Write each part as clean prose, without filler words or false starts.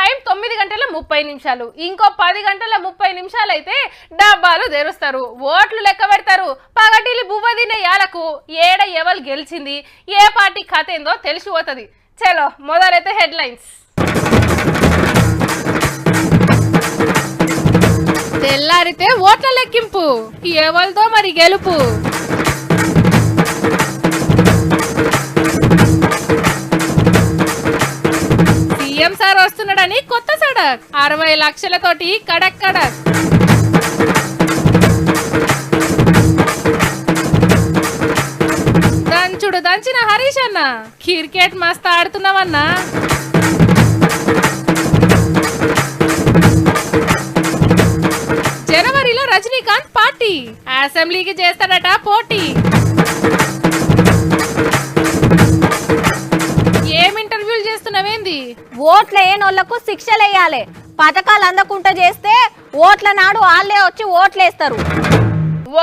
Time 9:30 ఇంకో 10:30 అయితే డబ్బాలు తెరుస్తారు, ఓట్లు లెక్క పెడతారు. పగటిలి బువ్వ తినే యాలకు ఏడ ఎవరు గెలిచింది, ఏ పార్టీ కథ ఏందో తెలిసిపోతుంది. చలో మొదలైతే హెడ్లైన్స్. తెల్లారితే ఓట్ల లెక్కింపు, ఎవరితో మరి గెలుపు. సీఎం సార్ వస్తున్నాడని కొత్త సడక్, 60 లక్షలతోటి కడక్ కడక్. దంచుడు దంచిన హరీష్ అన్న, క్రికెట్ మస్తు ఆడుతున్నావన్నా. జనవరిలో రజనీకాంత్ పార్టీ, అసెంబ్లీకి చేస్తాడట పోటీ. ఏం ఇంటర్వ్యూలు చేస్తున్నావేంది? ఓట్ల ఏనోళ్లకు శిక్షలేయాలి, పథకాలు అందకుండా చేస్తే ఓట్ల నాడు వాళ్ళే వచ్చి ఓట్లేస్తారు.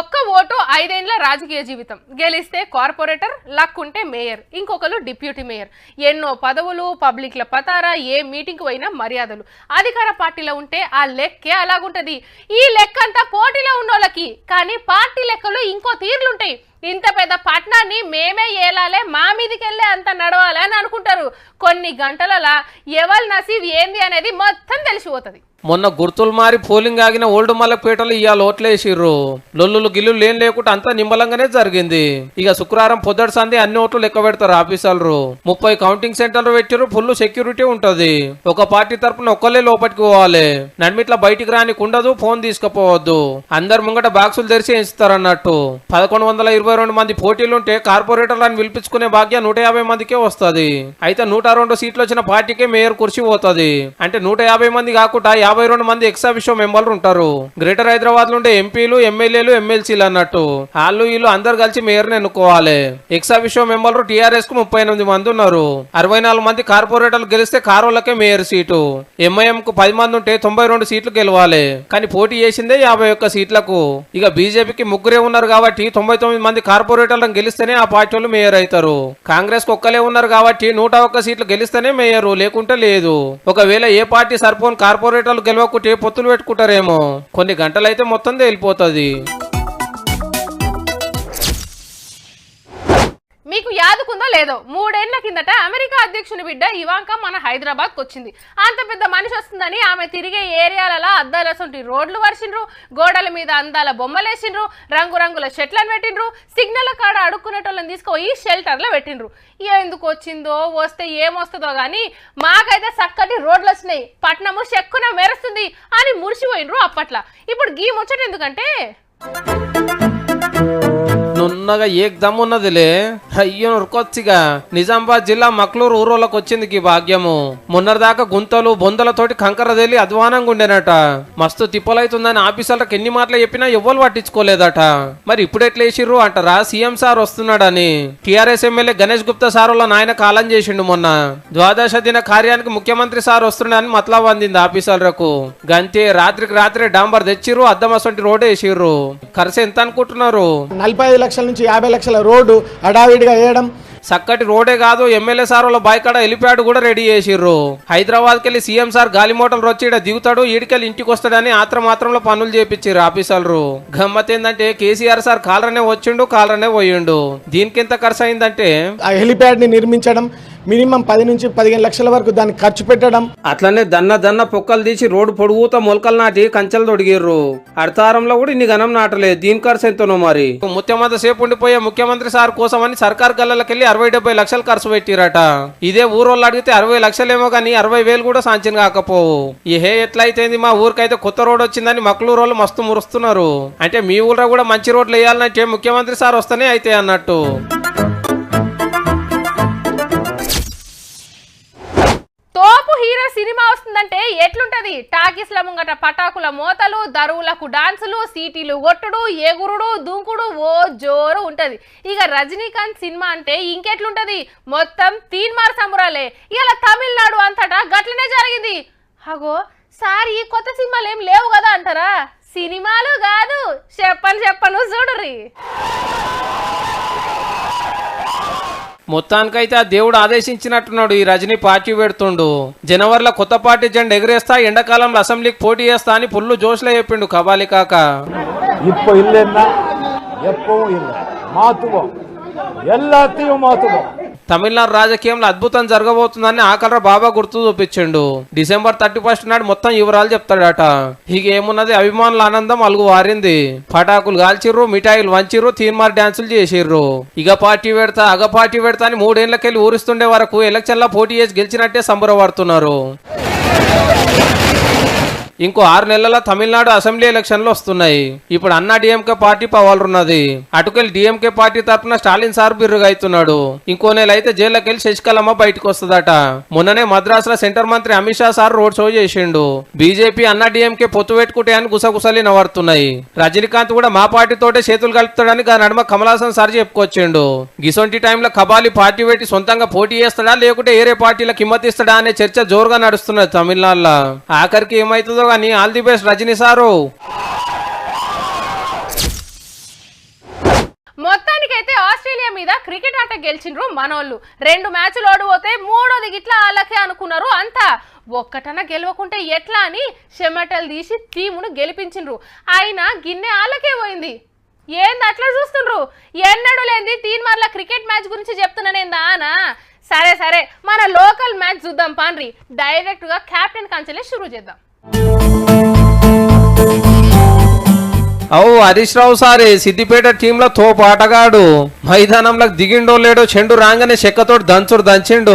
ఒక్క ఓటు 5 ఏళ్ల రాజకీయ జీవితం, గెలిస్తే కార్పొరేటర్, లక్కుంటే మేయర్, ఇంకొకరు డిప్యూటీ మేయర్. ఎన్నో పదవులు, పబ్లిక్ల పతారా, ఏ మీటింగ్ పోయినా మర్యాదలు. అధికార పార్టీలో ఉంటే ఆ లెక్కే అలాగుంటది. ఈ లెక్కంతా పోటీలో ఉన్నోళ్ళకి, కానీ పార్టీ లెక్కలు ఇంకో తీర్లుంటాయి. ఇంత పెద్ద పట్టణాన్ని మేమే ఏలాలే, మా మీదికెళ్ళే అంత నడవాలి అని అనుకుంటారు. కొన్ని గంటలలా ఎవరి నసీబ్ ఏంది అనేది మొత్తం తెలిసిపోతుంది. మొన్న గుర్తులు మారి పోలింగ్ ఆగిన ఓల్డ్ మల్లపేటలో ఇవాళ ఓట్లేసిర్రు. లొల్లులు గిల్లు లేకుండా అంతా నిమ్మలంగానే జరిగింది. ఇక శుక్రవారం పొద్దుటి సంది అన్ని ఓట్లు లెక్క పెడతారు ఆఫీసర్లు. 30 కౌంటింగ్ సెంటర్లు పెట్టారు, ఫుల్ సెక్యూరిటీ ఉంటది. ఒక పార్టీ తరపున ఒక్కలే లోపలికి పోవాలి, నడిమిట్లా బయటికి రానికి ఉండదు, ఫోన్ తీసుకుపోవద్దు. అందరు ముంగట బాక్సులు తెరిచి ఎంచుతారన్నట్టు. 1122 మంది పోటీలుంటే కార్పొరేటర్లను పిలిపించుకునే భాగ్యం 150 మందికే వస్తుంది. అయితే 102 సీట్లు వచ్చిన పార్టీకే మేయర్ కుర్చీ పోతుంది. అంటే 150 మంది కాకుండా 52 మంది ఎక్సాఫిషో మెంబర్లు ఉంటారు. గ్రేటర్ హైదరాబాద్ లో ఉండే ఎంపీలు, ఎమ్మెల్యేలు, ఎమ్మెల్సీలు అన్నట్టు. వాళ్ళు వీళ్ళు అందరు కలిసి మేయర్ని ఎన్నుకోవాలి. ఎక్సాఫిషో మెంబర్లు టీఆర్ఎస్ కు 38 మంది ఉన్నారు. 64 మంది కార్పొరేటర్లు గెలిస్తే కారోళ్ళకే మేయర్ సీటు. ఎంఐఎం కు 10 మంది ఉంటే 92 సీట్లు గెలవాలి. కానీ పోటీ చేసిందే 51 సీట్లకు. ఇక బీజేపీకి 3 ఉన్నారు కాబట్టి 99 మంది కార్పొరేటర్లను గెలిస్తేనే ఆ పార్టీ వాళ్ళు మేయర్ అవుతారు. కాంగ్రెస్ కు ఒక్కలే ఉన్నారు కాబట్టి 101 సీట్లు గెలిస్తేనే మేయరు, లేకుంటే లేదు. ఒకవేళ ఏ పార్టీ సర్పంచ్ కార్పొరేటర్లు గెలవకుంటే పొత్తులు పెట్టుకుంటారేమో. కొన్ని గంటలైతే మొత్తం తేలిపోతుంది. మీకు యాదుకుందో లేదో, 3 ఏళ్ల కిందట అమెరికా అధ్యక్షుని బిడ్డ ఇవాంకా మన హైదరాబాద్కి వచ్చింది. అంత పెద్ద మనిషి వస్తుందని ఆమె తిరిగే ఏరియాలలో అద్దాలసొంటి రోడ్లు వర్షిండ్రు, గోడల మీద అందాల బొమ్మలేసిండ్రు, రంగురంగుల చెట్లను పెట్టిండ్రు, సిగ్నల్ కాడ అడుక్కునేటోళ్ళని తీసుకుపోయి షెల్టర్లో పెట్టిండ్రు. ఎందుకు వచ్చిందో, వస్తే ఏమొస్తుందో గానీ మాకైతే చక్కటి రోడ్లు వచ్చినాయి, పట్నము చెక్కున మెరుస్తుంది అని మురిసిపోయినరు అప్పట్లో. ఇప్పుడు గీ ముచ్చట ఎందుకంటే నున్నగా ఏకదమ్ ఉన్నదిలే. అయ్యో ఉరుకొచ్చిగా. నిజామాబాద్ జిల్లా మక్లూరు ఊరోళ్ళకి వచ్చింది ఈ భాగ్యము. మొన్నటిదాకా గుంతలు బొందలతోటి కంకర తేలి అధ్వానంగా ఉండేనట. మస్తు తిప్పలైతుందని ఆఫీసర్లకు ఎన్ని మాటలు చెప్పినా ఎవ్వరు పట్టించుకోలేదట. మరి ఇప్పుడు ఎట్లా వేసిర్రు అంటారా? సీఎం సార్ వస్తున్నాడని TRS MLA Ganesh Gupta sir వాళ్ళ నాయన కాలం చేసిండు. మొన్న ద్వాదశ దిన కార్యానికి ముఖ్యమంత్రి సార్ వస్తున్నాడని మతలబ్ అందింది ఆఫీసర్లకు. గంతే రాత్రికి రాత్రి డాంబర్ తెచ్చిర్రు, అద్దం అసంటి రోడ్ వేసిర్రు. ఖర్చు ఎంత అనుకుంటున్నారు? 45 లక్షల నుంచి 50 లక్షల రోడ్డు హడావిడిగా వేయడం. చక్కటి రోడే కాదు, ఎమ్మెల్యే సార్ వాళ్ళ బాయ్కాడ హెలిప్యాడ్ కూడా రెడీ చేసిర్రు. హైదరాబాద్కి వెళ్ళి సీఎం సార్ గాలి మోటార్లు వచ్చి ఇక్కడ దిగుతాడు, ఈడికెళ్ళి ఇంటికి వస్తాడని మాత్రంలో పనులు చేపించారు ఆఫీసర్లు. గమ్మత్ ఏంటంటే కేసీఆర్ సార్ కాలరనే వచ్చిండు, కాలరనే పోయిండు. దీనికి ఎంత ఖర్చు అయిందంటే ఆ హెలిప్యాడ్ ని నిర్మించడం మినిమం 10 నుంచి 15 లక్షల వరకు దానికి ఖర్చు పెట్టడం. అట్లనే దన్న పొక్కలు తీసి రోడ్డు పొడుగుతా మొలకలు నాటి కంచెలు తొడిగిర్రు. అర్థారంలో కూడా ఇన్ని ఘనం నాటలేదు. దీని ఖర్చు ఎంతనో మరి. ముత్యమంత సేపు ఉండిపోయే ముఖ్యమంత్రి సార్ కోసం అని సర్కార్ గల్లకెళ్ళి 60-70 లక్షలు ఖర్చు పెట్టిరట. ఇదే ఊరోళ్ళు అడిగితే 60 లక్షలేమో కానీ 60,000 కూడా సాంచిన కాకపోవు. ఏ ఎట్లయితేంది, మా ఊరికైతే కొత్త రోడ్ వచ్చిందని మక్లూరు వాళ్ళు మస్తు మురుస్తున్నారు. అంటే మీ ఊళ్ళో కూడా మంచి రోడ్లు వేయాలంటే ముఖ్యమంత్రి సార్ వస్తేనే అయితే అన్నట్టు. తోపు హీరో సినిమా వస్తుందంటే ఎట్లుంటది? టాకీస్ల ముంగట పటాకుల మోతలు, దరువులకు డాన్సులు, సీటీలు కొట్టుడు, ఎగురుడు, దూకుడు ఓ జోరు ఉంటది. ఇక రజనీకాంత్ సినిమా అంటే ఇంకెట్లుంటది? మొత్తం తీన్మార్ సంబరాలే. ఇలా తమిళనాడు అంతటా గట్లనే జరిగింది. అగో సార్, ఈ కొత్త సినిమాలు ఏం లేవు కదా అంటారా? సినిమాలు కాదు, చెప్పను చూడుర్రి. మొత్తానికైతే ఆ దేవుడు ఆదేశించినట్టున్నాడు ఈ రజనీ పార్టీ పెడుతుండు. జనవరిలో కొత్త పార్టీ జెండా ఎగిరేస్తా, ఎండాకాలంలో అసెంబ్లీకి పోటీ చేస్తా అని ఫుల్ జోష్లో చెప్పిండు కబాలి కాక. இப்போ இல்லைன்னா எப்பவும் இல்லை, மாத்துவோம், எல்லாத்தையும் மாத்துவோம். తమిళనాడు రాజకీయంలో అద్భుతం జరగబోతుందని ఆకలరా బాబా గుర్తు చూపించిండు. డిసెంబర్ 31 నాడు మొత్తం వివరాలు చెప్తాడట. ఇక ఏమున్నది, అభిమానుల ఆనందం అలుగు వారింది. పటాకులు కాల్చిర్రు, మిఠాయిలు వంచిర్రు, తీన్మార్ డాన్సులు చేసిర్రు. ఇక పార్టీ పెడతా అగ పార్టీ పెడతా అని 3 ఏళ్లకెళ్ళి ఊరిస్తుండే వరకు ఎలక్షన్లో పోటీ చేసి గెలిచినట్టే సంబరపడుతున్నారు. ఇంకో 6 నెలల తమిళనాడు అసెంబ్లీ ఎలక్షన్లు వస్తున్నాయి. ఇప్పుడు అన్నా డిఎంకే పార్టీ పవాలున్నది. అటుకెళ్ళి డిఎంకే పార్టీ తరఫున స్టాలిన్ సార్ బిర్రుగా అవుతున్నాడు. ఇంకో నెల అయితే జైల్లోకెళ్ళి శశికళమ్మ బయటకు వస్తుందట. మొన్ననే మద్రాసులో సెంటర్ మంత్రి Amit Shah sir road show చేసిండు. బీజేపీ అన్నా డిఎంకే పొత్తు పెట్టుకుంటే అని గుసగుసలి నవడుతున్నాయి. రజనీకాంత్ కూడా మా పార్టీతోటే చేతులు కలుపుతాడని నడుమ కమలాసన్ సార్ చెప్పుకొచ్చిండు. గిసొంటి టైంలో కబాలి పార్టీ పెట్టి సొంతంగా పోటీ చేస్తాడా లేకుంటే ఏరే పార్టీల కిమ్మతిస్తాడా అనే చర్చ జోరుగా నడుస్తున్నది తమిళనాడులో. ఆఖరికి ఏమైతుందో కానీ all the best Rajini sir. మొత్తానికైతే ఆస్ట్రేలియా మీద క్రికెట్ ఆట గెలిచిండ్రు మనోళ్ళు. 2 మ్యాచ్లు ఓడిపోతే 3వది గిట్లా వాళ్ళకే అనుకున్నారు. అంతా ఒక్కటన గెలవకుంటే ఎట్లా అని చెమటలు తీసి టీమును గెలిపించిండ్రు. అయినా గిన్నె వాళ్ళకే పోయింది. ఏంది అట్లా చూస్తుండ్రు? ఎన్నడూ లేంది తీన్మార్ల క్రికెట్ మ్యాచ్ గురించి చెప్తున్నానేందా అనా? సరే సరే, మన లోకల్ మ్యాచ్ చూద్దాం పాండ్రి. డైరెక్ట్ గా కెప్టెన్ కంచెలే షురూ చేద్దాం. అవు హరీష్ రావు సారే సిద్దిపేట టీంలో తోపు ఆటగాడు. మైదానంలో దిగిండో లేడో చెండు రాగానే చెక్కతోటి దంచిండు.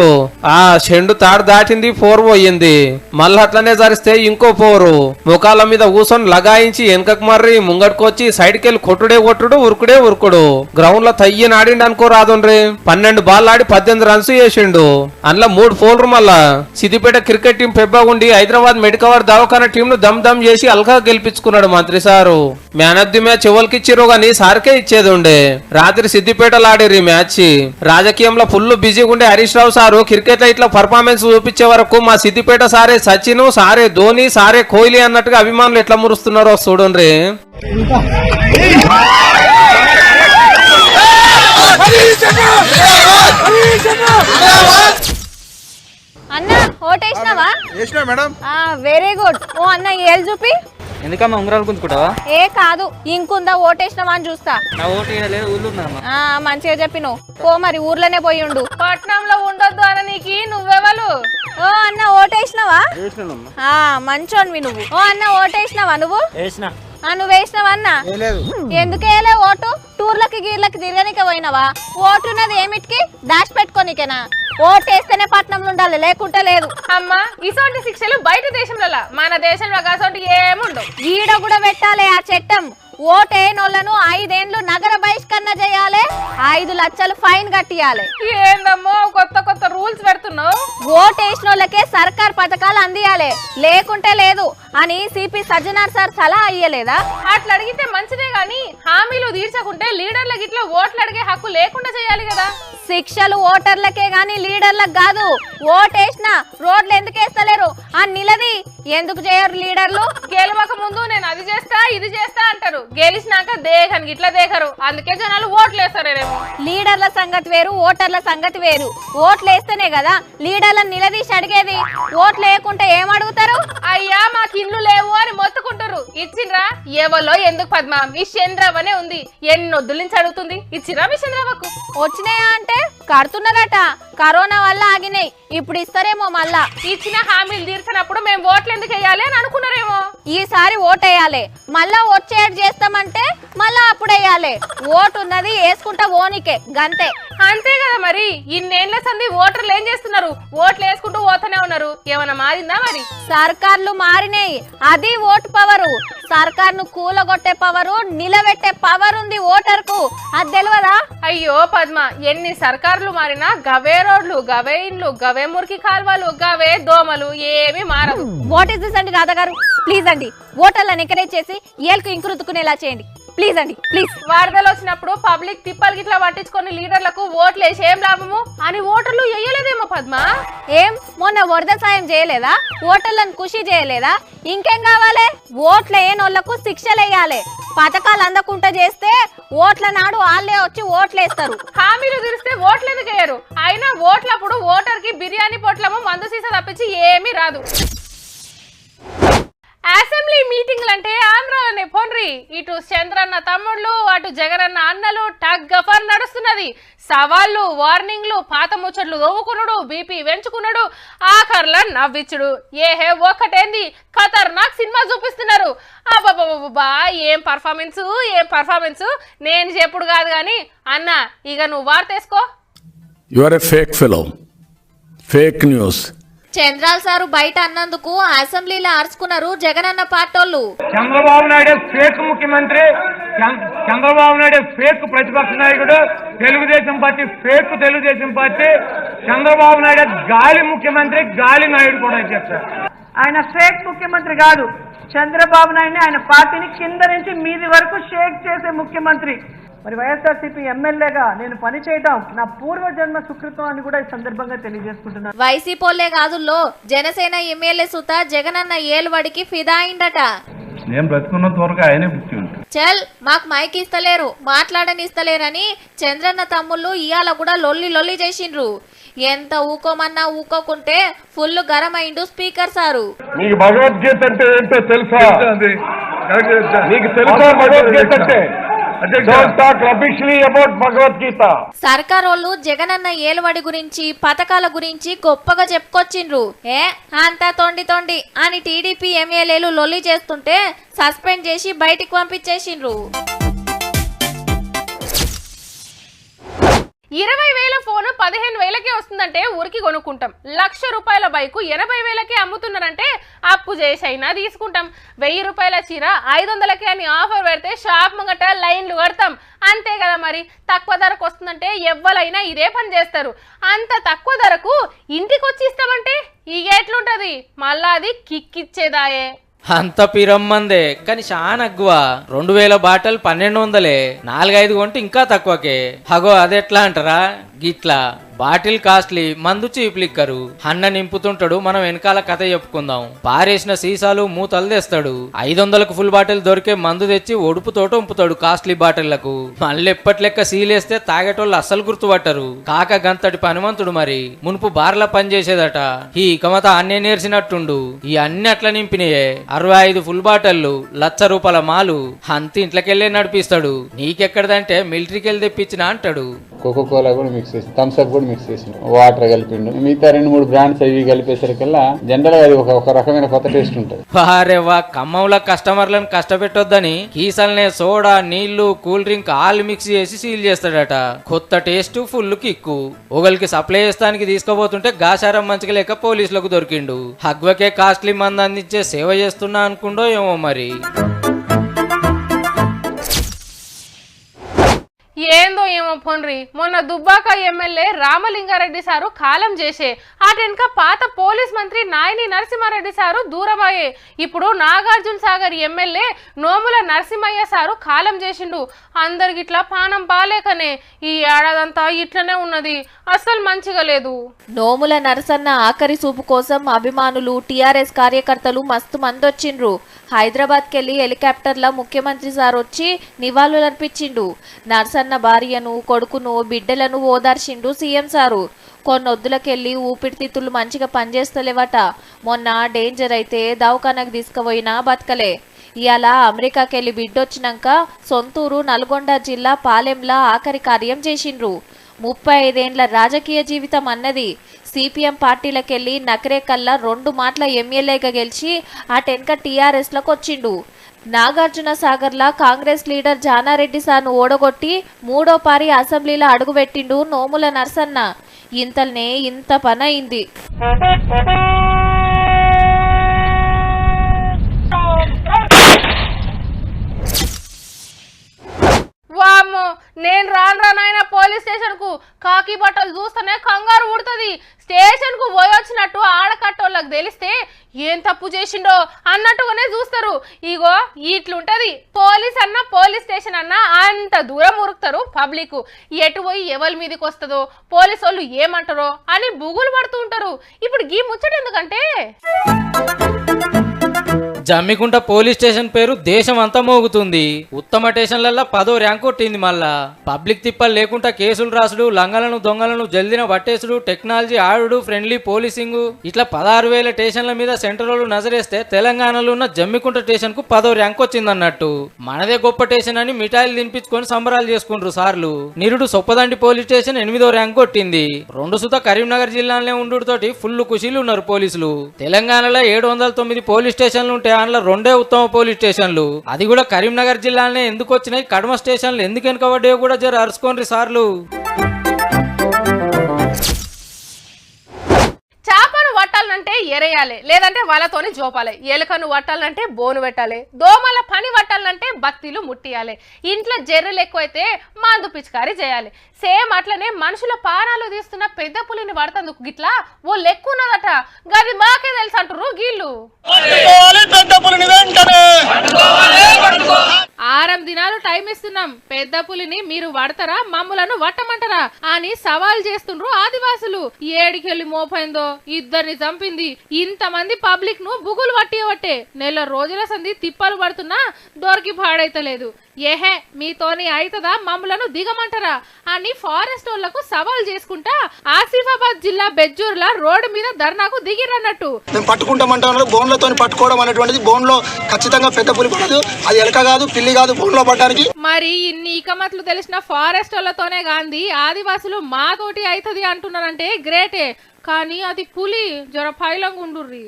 ఆ చెండు తాడు దాటింది, 4 పోయింది. మళ్ళీ అట్లనే జరిస్తే ఇంకో 4. ముఖాల మీద కూర్చొని లగాయించి వెనకకు మర్రి ముంగట్టుకొచ్చి సైడ్కి వెళ్ళి కొట్టుడే ఉరుకుడు. గ్రౌండ్ లో తయ్యని ఆడిండు అనుకో రాదుండ్రి. 12 బాల్ ఆడి 18 రన్స్ చేసిండు. అందులో 3 4. మళ్ళా సిద్దిపేట క్రికెట్ టీం పెబ్బగుండి హైదరాబాద్ మెడికవర్ దవాఖానా టీం ను దమ్ చేసి అల్గా గెలిపించుకున్నాడు మంత్రి sir. Man of the match ఎవరికి ఇచ్చిరో గానీ సార్కే ఇచ్చేది ఉండే. రాత్రి సిద్దిపేటలో ఆడిరు ఈ మ్యాచ్. రాజకీయంలో ఫుల్ బిజీగా ఉండే హరీష్ రావు సారు క్రికెట్ లో ఇట్లా పర్ఫార్మెన్స్ చూపించే వరకు మా సిద్దిపేట సారే సచిన్, సారే ధోని, సారే కోహ్లీ అన్నట్టుగా అభిమానులు ఎట్లా మురుస్తున్నారో చూడండి. అన్న ఓటేసినావా? మేడం. Very good. ఓ అన్న ఏళ్ళు చూపి. ఎందుకమ్మా ఉంగరాలు గుంజుకుంటావా? ఏ కాదు, ఇంకుందా ఓటేసినావా అని చూస్తా. నా ఓటు వేయలేదు, ఊళ్ళో ఉన్నానమ్మా. మంచిగా చెప్పినావు. పో మరి ఊర్లోనే పోయి ఉండు. పట్నంలో ఉండొద్దు అన్న నీకి నువ్వెవలు? ఓ అన్న ఓటేసినావా? మంచోన్వి నువ్వు. ఓ అన్న ఓటేసినావా నువ్వు? నువ్వు వేసినావా అన్న? ఎందుకేలే ఓటు? టూర్లకి గీర్లకి తిరగనికే పోయినావా? ఓటున్నది ఏమిటికి? దాచి పెట్టుకోనికేనా? ఓటేస్తేనే పట్నంలో ఉండాలి, లేకుంటే లేదు. అమ్మా ఇసోంటి శిక్షలు బయట దేశంలో, మన దేశంలో అసోంటి ఏముండవు. ఈడ కూడా పెట్టాలి ఆ చట్టం. ఓటేనోళ్లను 5 ఏళ్లు నగర బహిష్కరణ చేయాలి, 5 లక్షలు ఫైన్ కట్టియాలి. ఏందమ్మో కొత్త రూల్స్ పెడుతున్నావు? ఓటేసినోళ్ళకే సర్కార్ పథకాలు అందియాలి, లేకుంటే లేదు అని సిపి సజ్జనార్ సార్ సలహా అయ్యలేదా? అట్లా అడిగితే మంచిదే గాని హామీలు తీర్చకుంటే లీడర్ల గిట్ల ఓట్లు అడిగే హక్కు లేకుండా చేయాలి కదా. శిక్షలు ఓటర్లకే గాని లీడర్లకు కాదు. ఓటేసిన రోడ్లు ఎందుకు వేస్తలేరు అని నిలది ఎందుకు చేయరు లీడర్లు? గెలవక ముందు నేను అది చేస్తా ఇది చేస్తా అంటారు, గెలిచినాక దేహనికి ఇట్లా దేకరు. అందుకే జనాలు ఓట్లు వేస్తారేమో. లీడర్ల సంగతి వేరు, ఓటర్ల సంగతి వేరు. ఓట్లు వేస్తేనే కదా లీడర్లను నిలదీసి అడిగేది. ఓట్లు వేయకుంటే ఏం అడుగుతారు? అయ్యా మాకు ఇల్లు లేవు అని మొత్తుకుంటారు. ఇచ్చిండ్రా? ఎవలో ఎందుకు పద్మ, మీ చంద్రవనే ఉంది, ఎన్నొద్దుల నుంచి అడుగుతుంది. ఇచ్చిరా మీ చంద్రవకు? వచ్చినాయా అంటే కడుతున్నారట, కరోనా వల్ల ఆగినాయి, ఇప్పుడు ఇస్తారేమో. మళ్ళా ఇచ్చిన హామీలు తీర్చినప్పుడు మేము ఓట్లు ఎందుకు వేయాలి అని అనుకున్నారేమో. ఈసారి ఓటేయాలి, మళ్ళా వచ్చేది చేస్తామంటే మళ్ళా అప్పుడు వేయాలి. ఓటు ఉన్నది వేసుకుంటా ఓనికే, గంతే. అంతే కదా మరి. ఇన్నేళ్ల సంది ఓటర్లు ఏం చేస్తున్నారు? ఓట్లు వేసుకుంటూ పోతూనే ఉన్నారు. ఏమన్నా మారిందా మరి? సర్కార్లు మారినాయి, అది ఓటు పవరు. సర్కార్ ను కూలగొట్టే పవరు, నిలబెట్టే పవర్ ఉంది ఓటర్ కు. అది తెలియదా? అయ్యో పద్మ, ఎన్ని సర్కార్లు మారినా గవే రోడ్లు, గవే ఇండ్లు, గవే మురికి కాల్వలు, గవే దోమలు, ఏమీ మారదు. వాట్ ఇస్ దిస్ అండి రాధా గారు? ప్లీజ్ అండి, ఓటర్లను ఎంకరేజ్ చేసి ఏళ్ళకు ఇంకురుతుకునేలా చేయండి. ప్లీజ్ అండి ప్లీజ్. వరదలు వచ్చినప్పుడు పబ్లిక్ తిప్పలు గిట్లా పట్టించుకొని లీడర్లకు ఓట్లు వేసి ఏం లాభము అని ఓటర్లు వేయలేదేమో పద్మ. ఏం మొన్న వరద సాయం చేయలేదా? ఓటర్లను ఖుషి చేయలేదా? ఇంకేం కావాలి? ఓట్లు వేయనోళ్లకు శిక్షలు వేయాలి. పథకాలు అందకుండా చేస్తే ఓట్ల నాడు వాళ్ళే వచ్చి ఓట్లేస్తారు. హామీలు తీరిస్తే ఓట్లు ఎందుకు వేయరు? అయినా ఓట్లప్పుడు ఓటర్ కి బిర్యానీ పొట్లము మందు సీసా తప్పించి ఏమీ రాదు. అసెంబ్లీ మీటింగ్లు అంటే ఆంధ్రాలోనే పోన్రి. ఇటు చంద్రన్న తమ్ముళ్ళు అటు జగనన్న అన్నలు టగ్ గఫర్ నడుస్తున్నది. సవాళ్ళు వార్నింగ్లు పాత ముచ్చట్లు దవ్వుకునుడు బీపీ పెంచుకున్నాడు ఆఖర్ల నవ్విచ్చుడు. ఏహే ఒక్కటేంది ఖతర్నాక్ సినిమా చూపిస్తున్నారు. అబ్బా ఏం పర్ఫార్మెన్స్ నేను చెప్పుడు కాదు గాని అన్న ఇక నువ్వు వార్తేసుకో. You are a fake fellow, fake news. చంద్రాల్ సారు బయట అన్నందుకు అసెంబ్లీలో అరుచుకున్నారు జగనన్న పార్టోళ్ళు. చంద్రబాబు నాయుడు ఫేక్ ముఖ్యమంత్రి, చంద్రబాబు నాయుడు ఫేక్ ప్రతిపక్ష నాయకుడు, తెలుగుదేశం పార్టీ చంద్రబాబు నాయుడు గాలి ముఖ్యమంత్రి, గాలి నాయుడు కూడా చెప్పారు. ఆయన ఫేక్ ముఖ్యమంత్రి కాదు. చంద్రబాబు నాయుడిని ఆయన పార్టీని కింద నుంచి మీది వరకు షేక్ చేసే ముఖ్యమంత్రి. మరి వైఎస్ఆర్సీపీ ఎమ్మెల్యేగా నేను పనిచేయడం నా పూర్వజన్మ సుకృతం అని కూడా ఈ సందర్భంగా తెలియజేసుకుంటున్నాను. వైసీపోలే కాదుల్లో జనసేన ఎమ్మెల్యే సుత జగనన్న ఏలువడికి ఫిదా అయిందట. నేను బ్రతుకున్నంత వరకు ఆయనే ముఖ్యమంత్రి. చల్ మాకు మైక్ ఇస్తలేరు, మాట్లాడనిస్తలేరని చంద్రన్న తమ్ముళ్ళు ఇయాల కూడా లొల్లి చేసిండ్రు. ఎంత ఊకోమన్నా ఊకోకుంటే ఫుల్ గరం అయిండు స్పీకర్ సారు. నీకు భగవద్గీత అంటే ఏంటో తెలుసా? నీకు తెలుసా భగవద్గీత అంటే? సర్కారోళ్ళు జగనన్న ఏలువడి గురించి పథకాల గురించి గొప్పగా చెప్పుకొచ్చిండ్రు. అంతా తొండి అని టీడీపీ ఎమ్మెల్యేలు లొల్లి చేస్తుంటే సస్పెండ్ చేసి బయటికి పంపించేసిండ్రు. 20,000 ఫోను 15,000కే వస్తుందంటే ఊరికి కొనుక్కుంటాం. 1,00,000 రూపాయల బైకు 80,000కే అమ్ముతున్నారంటే అప్పు చేసైనా తీసుకుంటాం. 1,000 రూపాయల చీర 500కే అని ఆఫర్ పెడితే షాప్ ముంగట లైన్లు కడతాం. అంతే కదా మరి. తక్కువ ధరకు వస్తుందంటే ఎవ్వరైనా ఇదే పని చేస్తారు. అంత తక్కువ ధరకు ఇంటికి వచ్చి ఇస్తామంటే ఇక ఎట్లుంటది? మళ్ళా అది కిక్కిచ్చేదాయే. అంత పిరమ్మందే కానీ చాలా అగ్గువ. 2,000 బాటలు 1,200, 4-5 కొంటే ఇంకా తక్కువకే. హగో అదెట్లా అంటారా? గిట్లా బాటిల్ కాస్ట్లీ, మందు చీప్ లిక్కరు. అన్న నింపుతుంటాడు, మనం వెనకాల కథ చెప్పుకుందాం. పారేసిన సీసాలు మూతలు తెస్తాడు. 500కు ఫుల్ బాటిల్ దొరికే మందు తెచ్చి ఒడుపుతోట ఉంపుతాడు కాస్ట్లీ బాటిళ్లకు. మళ్ళీ ఎప్పట్లెక్క సీలేస్తే తాగేటోళ్ళు అస్సలు గుర్తుపట్టరు. కాక గంతటి పనిమంతుడు మరి. మునుపు బార్ల పని చేసేదట. ఈ కమత అన్నే నేర్చినట్టుండు. ఈ అన్ని అట్లా నింపినయే. 65 ఫుల్ బాటిళ్లు, 1,00,000 రూపాయల మాలు. అంత ఇంట్లోకెళ్ళే నడిపిస్తాడు. నీకెక్కడదంటే మిలిటరీకి వెళ్ళి తెప్పించిన అంటాడు. కోకోకోలా కూడా మిక్స్ చేసి, థమ్స్ అప్ కూడా మిక్స్ చేసి, వాటర్ కలిపిండు. మిగతా 2-3 బ్రాండ్స్ అవి కలిపేసరికల్లా జనరల్ గా అది ఒక రకమైన కొత్త టేస్ట్ ఉంటుంది. వారేవా ఖమ్మంలో కస్టమర్లను కష్టపెట్టొద్దని కీసల్నే సోడా, నీళ్లు, కూల్ డ్రింక్ ఆల్ మిక్స్ చేసి సీల్ చేస్తాడట. కొత్త టేస్ట్, ఫుల్ కిక్కు. ఒకరికి సప్లై చేస్తానికి తీసుకోబోతుంటే గాసారం మంచిగా లేక పోలీసులకు దొరికిండు. హగ్వకే కాస్ట్లీ మంది అందించే సేవ చేస్తున్నా అనుకుండో ఏమో మరి. ఏందో ఏమో పోన్రి. మొన్న దుబ్బాక ఎమ్మెల్యే రామలింగారెడ్డి సారు కాలం చేసే అటెనక పాత పోలీస్ మంత్రి నాయని నరసింహారెడ్డి సారు దూరమయ్యే. ఇప్పుడు నాగార్జున సాగర్ ఎమ్మెల్యే నోముల నరసింహయ్య సారు కాలం చేసిండు. అందరికి ఇట్లా పానం బాలేకనే ఈ ఏడాదంతా ఇట్లనే ఉన్నది. అస్సలు మంచిగా లేదు. నోముల నరసన్న ఆఖరి చూపు కోసం అభిమానులు, టీఆర్ఎస్ కార్యకర్తలు మస్తు మంది వచ్చిండ్రు. హైదరాబాద్ కెళ్లి హెలికాప్టర్ల ముఖ్యమంత్రి సార్ వచ్చి నివాళులర్పించిండు. నరసన్న భార్యను, కొడుకును, బిడ్డలను ఓదార్చిండు సీఎం సారు. కొన్నొద్దులకెళ్ళి ఊపిరితిత్తులు మంచిగా పనిచేస్తలేవట. మొన్న డేంజర్ అయితే దవాఖానకు తీసుకుపోయినా బతకలే. ఇయాల అమెరికాకెళ్ళి బిడ్డొచ్చినాక సొంతూరు నల్గొండ జిల్లా పాలెంలా ఆఖరి కార్యం చేసిండ్రు. 35 ఏండ్ల రాజకీయ జీవితం అన్నది. సిపిఎం పార్టీలకెళ్ళి నకరేకల్లా 2 మాటల ఎమ్మెల్యేగా గెలిచి అటెనక టీఆర్ఎస్లకు వచ్చిండు. నాగార్జున సాగర్లా కాంగ్రెస్ లీడర్ జానారెడ్డి సార్ను ఓడగొట్టి 3వ పారి అసెంబ్లీలో అడుగుపెట్టిండు నోముల నరసన్న. ఇంతల్నే ఇంత పని అయింది. వామ్మో నేను రానాయన పోలీస్ స్టేషన్ కు కాకి బట్టలు చూస్తేనే కంగారు ఉడుతుంది. స్టేషన్ కు పోయి వచ్చినట్టు ఆడకట్టోళ్ళకి తెలిస్తే ఏం తప్పు చేసిండో అన్నట్టుగానే చూస్తారు. ఇగో ఇట్లుంటది. పోలీస్ అన్నా పోలీస్ స్టేషన్ అన్నా అంత దూరం ఉరుకుతారు పబ్లిక్. ఎటు పోయి ఎవరి మీదకి వస్తుందో పోలీసు వాళ్ళు ఏమంటారో అని బుగులు పడుతూ ఉంటారు. ఇప్పుడు గీ ముచ్చట ఎందుకంటే జమ్మికుంట పోలీస్ స్టేషన్ పేరు దేశం అంతా మోగుతుంది. ఉత్తమ స్టేషన్లలో 10వ ర్యాంక్ కొట్టింది. మళ్ళా పబ్లిక్ తిప్పలు లేకుండా కేసులు రాసుడు, లంగలను దొంగలను జల్దిన పట్టేసుడు, టెక్నాలజీ ఆడుడు, ఫ్రెండ్లీ పోలీసింగ్ ఇట్లా 16,000 స్టేషన్ల మీద సెంటర్లు నజరేస్తే తెలంగాణలో ఉన్న జమ్మికుంట స్టేషన్ కు 10వ ర్యాంక్ వచ్చింది అన్నట్టు. మనదే గొప్ప స్టేషన్ అని మిఠాయిలు తినిపించుకొని సంబరాలు చేసుకుంటారు సార్లు. నిరుడు సొప్పదండి పోలీస్ స్టేషన్ 8వ ర్యాంక్ కొట్టింది. 2 సుత కరీంనగర్ జిల్లాలోనే ఉండుతోటి ఫుల్ ఖుషీలు ఉన్నారు పోలీసులు. తెలంగాణలో 709 పోలీస్ స్టేషన్లు ఉంటే అందులో 2 ఉత్తమ పోలీస్ స్టేషన్లు. అది కూడా కరీంనగర్ జిల్లాలోనే ఎందుకు వచ్చినాయి, కడమ స్టేషన్లు ఎందుకు వెనుకబడ్డాయో కూడా జర అరుచుకోండి సార్లు. చేపను వట్టాలంటే ఎరేయాలి, లేదంటే వాళ్ళతోని జోపాలి. ఎలుకను వట్టాలంటే బోను పెట్టాలి. దోమల పని వట్టాలంటే బత్తీలు ముట్టియాలి. ఇంట్లో జర్రెలు ఎక్కువైతే మందు పిచికారీ చేయాలి. సేమ్ అట్లనే మనుషుల పానాలు తీస్తున్న పెద్ద పులిని పడతందుకు గిట్లా ఓ లెక్కు ఉన్నదట. గది మాకే తెలుసు అంటారు గీళ్ళు. 6 దినాలు టైం ఇస్తున్నాం, పెద్ద పులిని మీరు పడతారా మమ్ములను వట్టమంటారా అని సవాల్ చేస్తుండ్రు ఆదివాసులు. ఏడికెళ్ళి మోపైందో, 2 చంపింది. ఇంతమంది పబ్లిక్ ను బుగులు పట్టియవట్టే. నెల రోజుల సంధి తిప్పలు పడుతున్నా దొరికి పాడైతలేదు. ఏహే మీతోని అయితదా మమ్ములను దిగమంటారా అని ఫారెస్ట్ వాళ్లకు సవాల్ చేసుకుంటా ఆసిఫాబాద్ జిల్లా బెజ్జూర్ల రోడ్డు మీద ధర్నాకు దిగిరన్నట్టు. మేము పట్టుకుంటామంటారు. బోన్లతో పట్టుకోవడం అనేటువంటిది బోన్ లో ఖచ్చితంగా పెద్ద పులి పడదు. అది ఎలక కాదు, పిల్లి కాదు బోన్ లో పడడానికి. మరి ఇన్ని ఇకమట్లు తెలిసిన ఫారెస్ట్ వాళ్ళతోనే గాంధీ ఆదివాసులు మాతోటి అయితది అంటున్నారంటే గ్రేటే. కానీ అది పులి, జర పైలంగా ఉండుర్రి.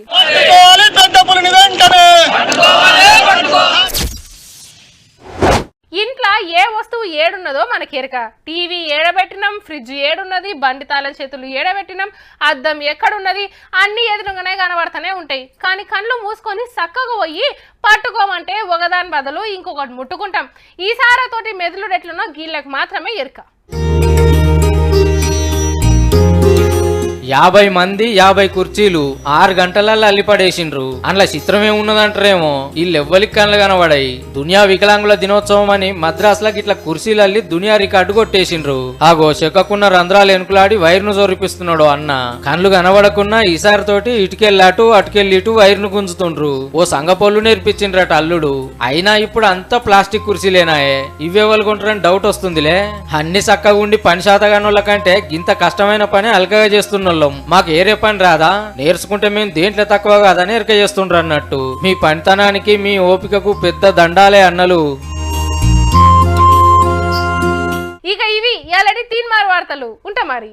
ఇంట్లో ఏ వస్తువు ఏడున్నదో మనకెరక. టీవీ ఏడబెట్టినాం, ఫ్రిడ్జ్ ఏడున్నది, బండి తాళం చేతులు ఏడబెట్టినాం, అద్దం ఎక్కడున్నది అన్ని ఎదురుగానే కనబడతానే ఉంటాయి. కానీ కళ్ళు మూసుకొని చక్కగా పోయి పట్టుకోమంటే ఒకదాని బదులు ఇంకొకటి ముట్టుకుంటాం. ఈ సారాతోటి మెదులు ఎట్లున్నో గీళ్ళకి మాత్రమే ఎరక. 50 మంది 50 కుర్చీలు 6 గంటలలో అల్లిపడేసిండ్రు. అందులో చిత్రమే ఉన్నదంటారేమో, వీళ్ళెవ్వలికి కళ్ళు కనబడాయి. దునియా వికలాంగుల దినోత్సవం అని మద్రాసులకు ఇట్లా కుర్చీలు అల్లి దునియా రికార్డు కొట్టేసిండ్రు. ఆగో చెక్కకున్న రంధ్రాలు ఎనుకులాడి వైర్ను జోరిపిస్తున్నాడు అన్న. కళ్ళు కనబడకున్నా ఈసారి తోటి ఇటుకెళ్ళాటు అటుకెళ్ళిటు వైర్ను గుంజుతుండ్రు. ఓ సంగపోళ్ళు నేర్పించిండ్రట అల్లుడు. అయినా ఇప్పుడు అంతా ప్లాస్టిక్ కుర్చీలేనాయే, ఇవేవాళ్ళు కొంటారని డౌట్ వస్తుందిలే. అన్ని చక్కగా ఉండి పని శాతగానోళ్ళ కంటే గింత కష్టమైన పని అలకగా చేస్తున్న మాకు ఏరే పని రాదా, నేర్చుకుంటే మేము దేంట్లో తక్కువ కాదని ఎరక చేస్తుండ్రు అన్నట్టు. మీ పనితనానికి మీ ఓపికకు పెద్ద దండాలే అన్నలు. ఇక ఇవి ఇయాలటి 3 వార్తలు ఉంటా మరి.